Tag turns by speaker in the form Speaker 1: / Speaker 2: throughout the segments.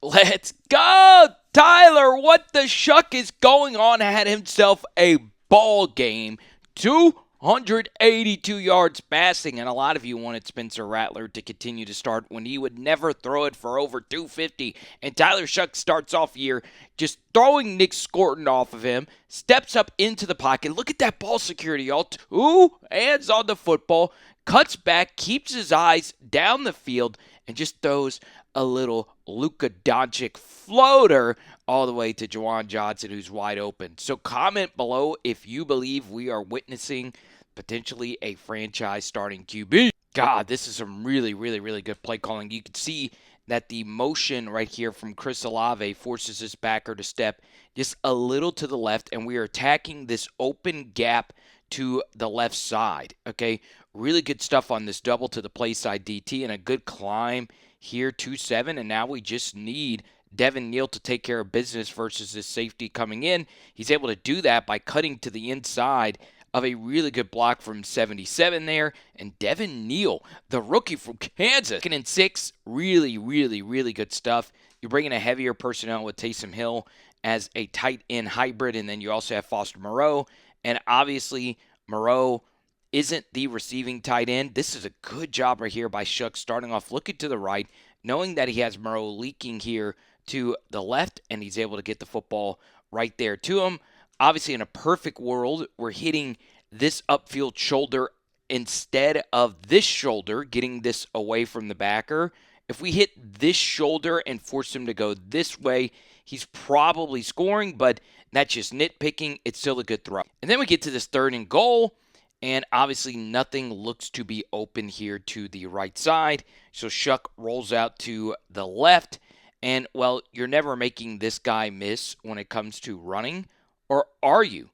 Speaker 1: Let's go! Tyler, what the shuck is going on? Had himself a ball game. 282 yards passing, and a lot of you wanted Spencer Rattler to continue to start when he would never throw it for over 250. And Tyler SHough starts off here just throwing Nick Scorton off of him, steps up into the pocket. Look at that ball security, y'all. 2 hands on the football, cuts back, keeps his eyes down the field, and just throws a little Luka Doncic floater all the way to Juwan Johnson, who's wide open. So comment below if you believe we are witnessing potentially a franchise starting QB. God, this is some really, really, really good play calling. You can see that the motion right here from Chris Olave forces his backer to step just a little to the left, and we are attacking this open gap to the left side. Okay, really good stuff on this double to the play side DT, and a good climb here 2-7, and now we just need Devin Neal to take care of business versus this safety coming in. He's able to do that by cutting to the inside of a really good block from 77 there. And Devin Neal, the rookie from Kansas, 2nd and 6, really, really, really good stuff. You're bringing a heavier personnel with Taysom Hill as a tight end hybrid, and then you also have Foster Moreau. And obviously, Moreau isn't the receiving tight end. This is a good job right here by SHough starting off looking to the right, knowing that he has Moreau leaking here to the left, and he's able to get the football right there to him. Obviously, in a perfect world, we're hitting this upfield shoulder instead of this shoulder, getting this away from the backer. If we hit this shoulder and force him to go this way, he's probably scoring, but that's just nitpicking. It's still a good throw. And then we get to this 3rd and goal, and obviously nothing looks to be open here to the right side. So SHough rolls out to the left. And, well, you're never making this guy miss when it comes to running. Or are you?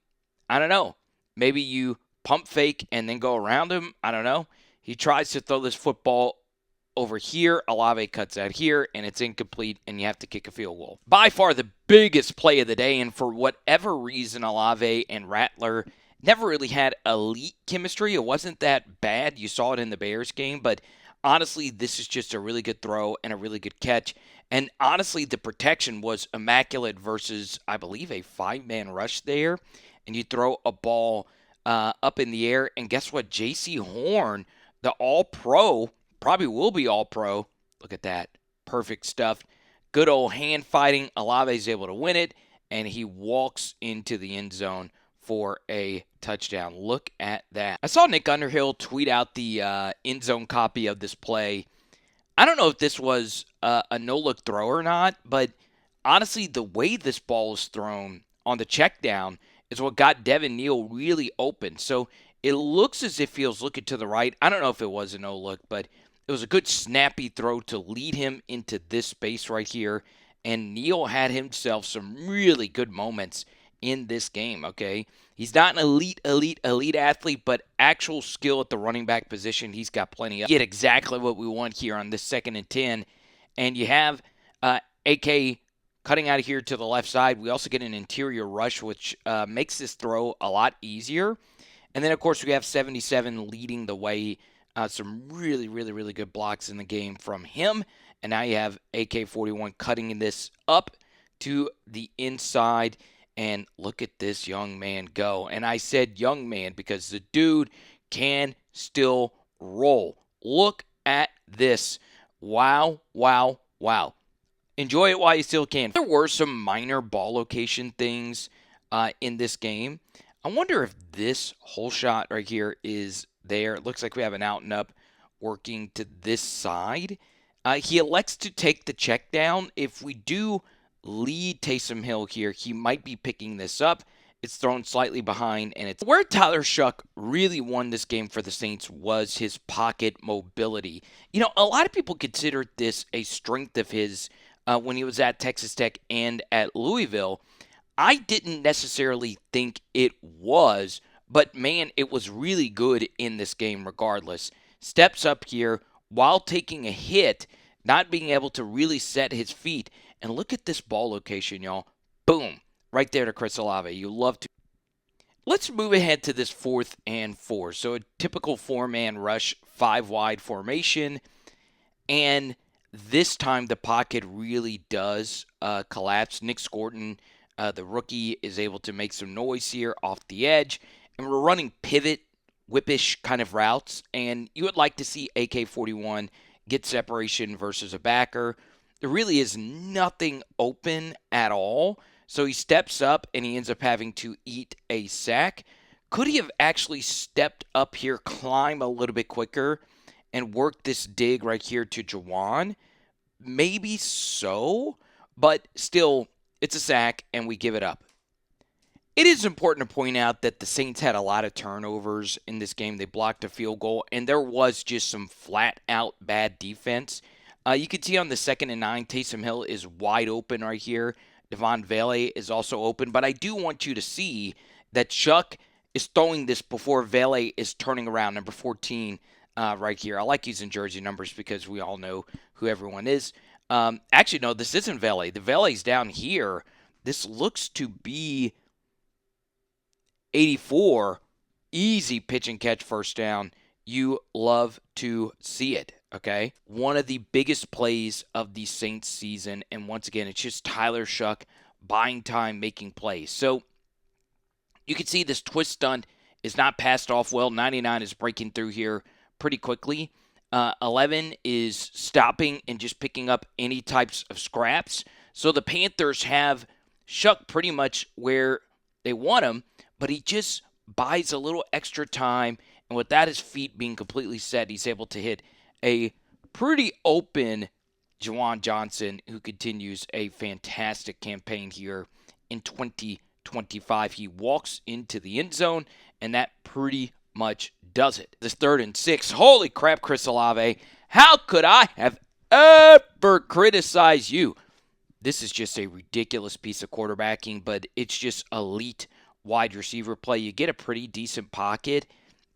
Speaker 1: I don't know. Maybe you pump fake and then go around him. I don't know. He tries to throw this football over here. Olave cuts out here, and it's incomplete, and you have to kick a field goal. By far the biggest play of the day, and for whatever reason, Olave and Rattler never really had elite chemistry. It wasn't that bad. You saw it in the Bears game, but honestly, this is just a really good throw and a really good catch. And honestly, the protection was immaculate versus, I believe, a 5-man rush there. And you throw a ball up in the air, and guess what? J.C. Horn, the all-pro, probably will be all-pro. Look at that. Perfect stuff. Good old hand fighting. Olave's able to win it, and he walks into the end zone for a touchdown. Look at that. I saw Nick Underhill tweet out the end zone copy of this play. I don't know if this was a no-look throw or not, but honestly, the way this ball was thrown on the check down is what got Devin Neal really open. So it looks as if he was looking to the right. I don't know if it was a no-look, but it was a good snappy throw to lead him into this space right here. And Neal had himself some really good moments in this game, okay? He's not an elite athlete, but actual skill at the running back position, he's got plenty of. Get exactly what we want here on this 2nd and 10. And you have AK cutting out of here to the left side. We also get an interior rush, which makes this throw a lot easier. And then, of course, we have 77 leading the way. Some really, really, really good blocks in the game from him. And now you have AK-41 cutting this up to the inside. And look at this young man go. And I said young man because the dude can still roll. Look at this. Wow, wow, wow. Enjoy it while you still can. There were some minor ball location things in this game. I wonder if this whole shot right here is there. It looks like we have an out and up working to this side. He elects to take the check down. If we do lead Taysom Hill here, he might be picking this up. It's thrown slightly behind, and it's where Tyler SHough really won this game for the Saints was his pocket mobility. You know, a lot of people considered this a strength of his when he was at Texas Tech and at Louisville. I didn't necessarily think it was, but man, it was really good in this game regardless. Steps up here while taking a hit, not being able to really set his feet. And look at this ball location, y'all. Boom. Right there to Chris Olave. You love to. Let's move ahead to this 4th and 4. So a typical 4-man rush, 5 wide formation. And This time the pocket really does collapse. Nick Scorton, the rookie, is able to make some noise here off the edge. And we're running pivot, whippish kind of routes. And you would like to see AK-41 get separation versus a backer. There really is nothing open at all. So he steps up and he ends up having to eat a sack. Could he have actually stepped up here, climb a little bit quicker, and work this dig right here to Juwan? Maybe so, but still, it's a sack, and we give it up. It is important to point out that the Saints had a lot of turnovers in this game. They blocked a field goal, and there was just some flat-out bad defense. You can see on the 2nd and 9, Taysom Hill is wide open right here. Devon Vele is also open, but I do want you to see that SHough is throwing this before Vele is turning around, number 14 right here. I like using jersey numbers because we all know who everyone is. Actually, no, this isn't Vele. The Vele's down here. This looks to be 84. Easy pitch and catch first down. You love to see it, okay? One of the biggest plays of the Saints season, and once again, it's just Tyler SHough buying time, making plays. So you can see this twist stunt is not passed off well. 99 is breaking through here pretty quickly. 11 is stopping and just picking up any types of scraps. So the Panthers have SHough pretty much where they want him, but he just buys a little extra time. And without his feet being completely set, he's able to hit a pretty open Juwan Johnson, who continues a fantastic campaign here in 2025. He walks into the end zone, and that pretty much does it. This 3rd and 6. Holy crap, Chris Olave. How could I have ever criticized you? This is just a ridiculous piece of quarterbacking, but it's just elite wide receiver play. You get a pretty decent pocket,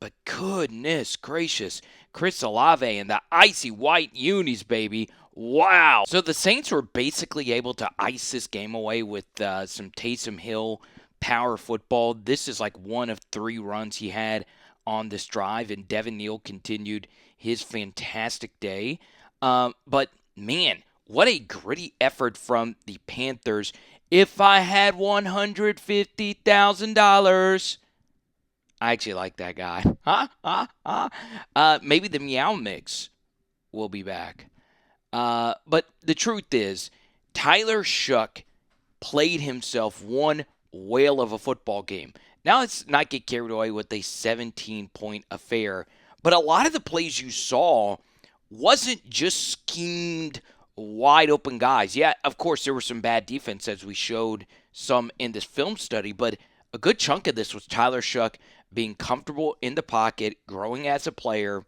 Speaker 1: but goodness gracious, Chris Olave and the icy white unis, baby. Wow. So the Saints were basically able to ice this game away with some Taysom Hill power football. This is like one of 3 runs he had on this drive, and Devin Neal continued his fantastic day. But, man, what a gritty effort from the Panthers. If I had $150,000, I actually like that guy. Maybe the Meow Mix will be back. But the truth is, Tyler SHough played himself one whale of a football game. Now, let's not get carried away with a 17-point affair, but a lot of the plays you saw wasn't just schemed, wide-open guys. Yeah, of course, there were some bad defense, as we showed some in this film study, but a good chunk of this was Tyler SHough being comfortable in the pocket, growing as a player,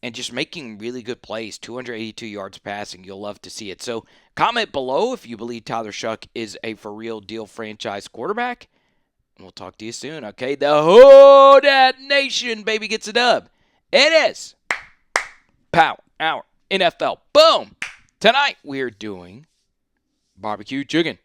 Speaker 1: and just making really good plays. 282 yards passing. You'll love to see it. So comment below if you believe Tyler SHough is a for-real deal franchise quarterback. And we'll talk to you soon, okay? The whole that nation, baby, gets a dub. It is Power Hour NFL. Boom! Tonight we're doing barbecue chicken.